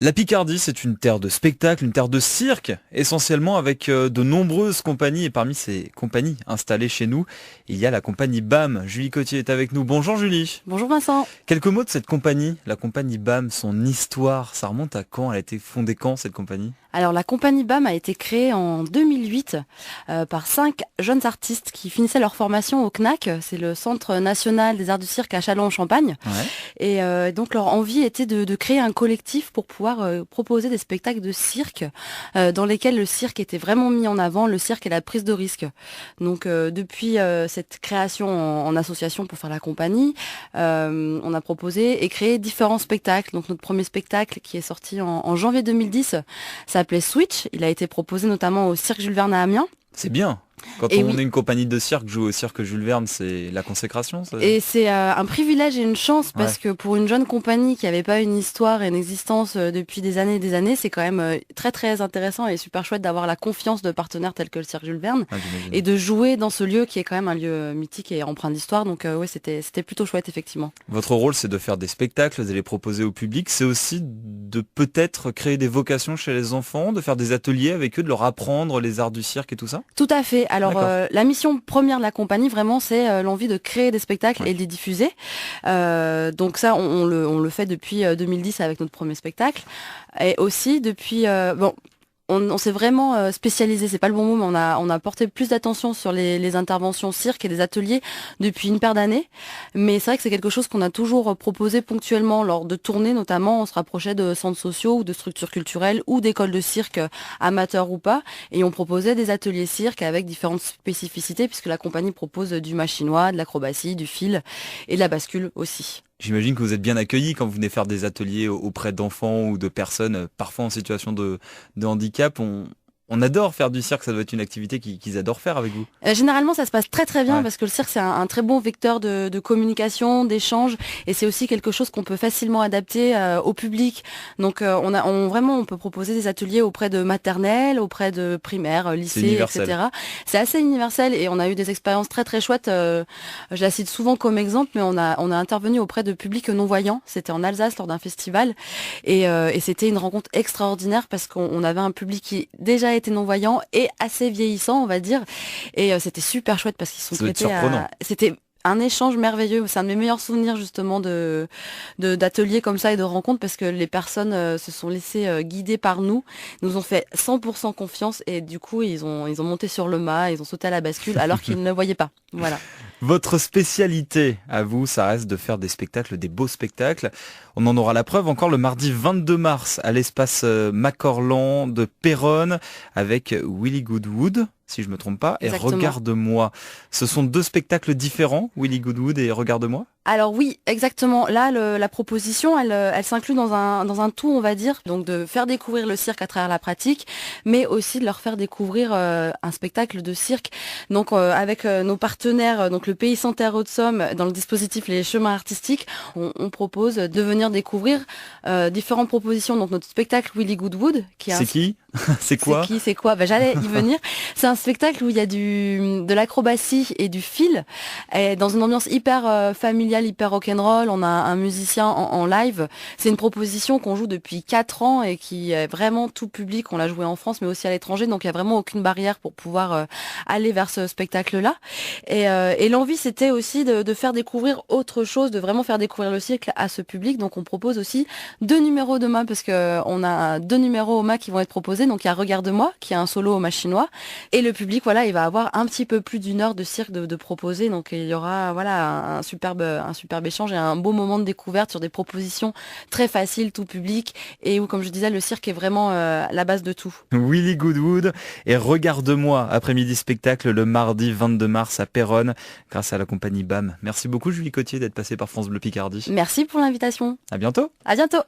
La Picardie, c'est une terre de spectacle, une terre de cirque, essentiellement avec de nombreuses compagnies. Et parmi ces compagnies installées chez nous, il y a la compagnie BAM. Julie Cotier est avec nous. Bonjour Julie. Bonjour Vincent. Quelques mots de cette compagnie, la compagnie BAM, son histoire. Ça remonte à quand? Elle a été fondée quand cette compagnie? Alors la compagnie BAM a été créée en 2008 par 5 jeunes artistes qui finissaient leur formation au CNAC, c'est le Centre national des arts du cirque à Châlons-en-Champagne. Ouais. Et donc leur envie était de créer un collectif pour pouvoir proposer des spectacles de cirque dans lesquels le cirque était vraiment mis en avant, le cirque et la prise de risque. Donc depuis cette création en association pour faire la compagnie, on a proposé et créé différents spectacles. Donc notre premier spectacle qui est sorti en janvier 2010 s'appelait Switch. Il a été proposé notamment au Cirque Jules Verne à Amiens. C'est bien. Quand Et on oui, est une compagnie de cirque, jouer au cirque Jules Verne, c'est la consécration, ça. et c'est un privilège et une chance Ouais. parce que pour une jeune compagnie qui n'avait pas une histoire et une existence depuis des années et des années, c'est quand même très très intéressant et super chouette d'avoir la confiance de partenaires tels que le Cirque Jules Verne Ah, j'imagine. et de jouer dans ce lieu qui est quand même un lieu mythique et empreint d'histoire. Donc ouais, c'était plutôt chouette effectivement. Votre rôle, c'est de faire des spectacles, de les proposer au public. C'est aussi de peut-être créer des vocations chez les enfants, de faire des ateliers avec eux, de leur apprendre les arts du cirque et tout ça. Tout à fait. Alors D'accord. la mission première de la compagnie, vraiment, c'est l'envie de créer des spectacles Ouais. et de les diffuser. Donc ça, on le fait depuis 2010 avec notre premier spectacle. Et aussi depuis... bon, on s'est vraiment spécialisé, c'est pas le bon mot, mais on a porté plus d'attention sur les interventions cirque et les ateliers depuis une paire d'années. Mais c'est vrai que c'est quelque chose qu'on a toujours proposé ponctuellement lors de tournées, notamment on se rapprochait de centres sociaux ou de structures culturelles ou d'écoles de cirque amateurs ou pas, et on proposait des ateliers cirque avec différentes spécificités puisque la compagnie propose du machinois, de l'acrobatie, du fil et de la bascule aussi. J'imagine que vous êtes bien accueillis quand vous venez faire des ateliers auprès d'enfants ou de personnes parfois en situation de handicap. On adore faire du cirque, ça doit être une activité qu'ils adorent faire avec vous. Généralement, ça se passe très très bien Ouais. parce que le cirque, c'est un très bon vecteur de communication, d'échange, et c'est aussi quelque chose qu'on peut facilement adapter au public. Donc, vraiment, on peut proposer des ateliers auprès de maternelles, auprès de primaires, C'est lycées, universel. etc. C'est assez universel et on a eu des expériences très très chouettes. Je la cite souvent comme exemple, mais on a intervenu auprès de publics non-voyants. C'était en Alsace lors d'un festival et c'était une rencontre extraordinaire parce qu'on avait un public qui déjà était non-voyant et assez vieillissant, on va dire. Et c'était super chouette parce qu'ils sont Ça doit être prêtés surprenant. à... C'était un échange merveilleux. C'est un de mes meilleurs souvenirs justement d'ateliers comme ça et de rencontres parce que les personnes se sont laissées guider par nous, nous ont fait 100% confiance et du coup ils ont monté sur le mât, ils ont sauté à la bascule alors qu'ils ne le voyaient pas. Voilà. Votre spécialité, à vous, ça reste de faire des spectacles, des beaux spectacles. On en aura la preuve encore le mardi 22 mars à l'espace Macorlan de Péronne avec Willy Goodwood, si je me trompe pas, et Exactement. Regarde-moi. Ce sont deux spectacles différents, Willy Goodwood et Regarde-moi? Alors oui, exactement. Là, la proposition, elle s'inclut dans un tout, on va dire. Donc de faire découvrir le cirque à travers la pratique, mais aussi de leur faire découvrir un spectacle de cirque. Donc avec nos partenaires, donc le Pays Santerre Haute-Somme, dans le dispositif Les Chemins Artistiques, on propose de venir découvrir différentes propositions. Donc notre spectacle Willy Goodwood, qui est un C'est qui? C'est c'est quoi? qui, c'est quoi? J'allais y venir. C'est un spectacle où il y a de l'acrobatie et du fil, et dans une ambiance hyper familiale, hyper rock'n'roll. On a un musicien en live. C'est une proposition qu'on joue depuis 4 ans et qui est vraiment tout public. On l'a joué en France, mais aussi à l'étranger, donc il y a vraiment aucune barrière pour pouvoir aller vers ce spectacle-là. Et l'envie, c'était aussi de faire découvrir autre chose, de vraiment faire découvrir le cirque à ce public. Donc on propose aussi 2 numéros demain parce que on a 2 numéros au MAC qui vont être proposés. Donc il y a Regarde-moi qui est un solo au machinois et le public voilà il va avoir un petit peu plus d'une heure de cirque de proposer. Donc il y aura voilà un superbe échange et un beau moment de découverte sur des propositions très faciles tout public et où comme je disais le cirque est vraiment la base de tout. Willy Goodwood et Regarde-moi, après-midi spectacle le mardi 22 mars à Péronne grâce à la compagnie BAM. Merci beaucoup Julie Cotier d'être passée par France Bleu Picardie. Merci pour l'invitation. À bientôt. À bientôt.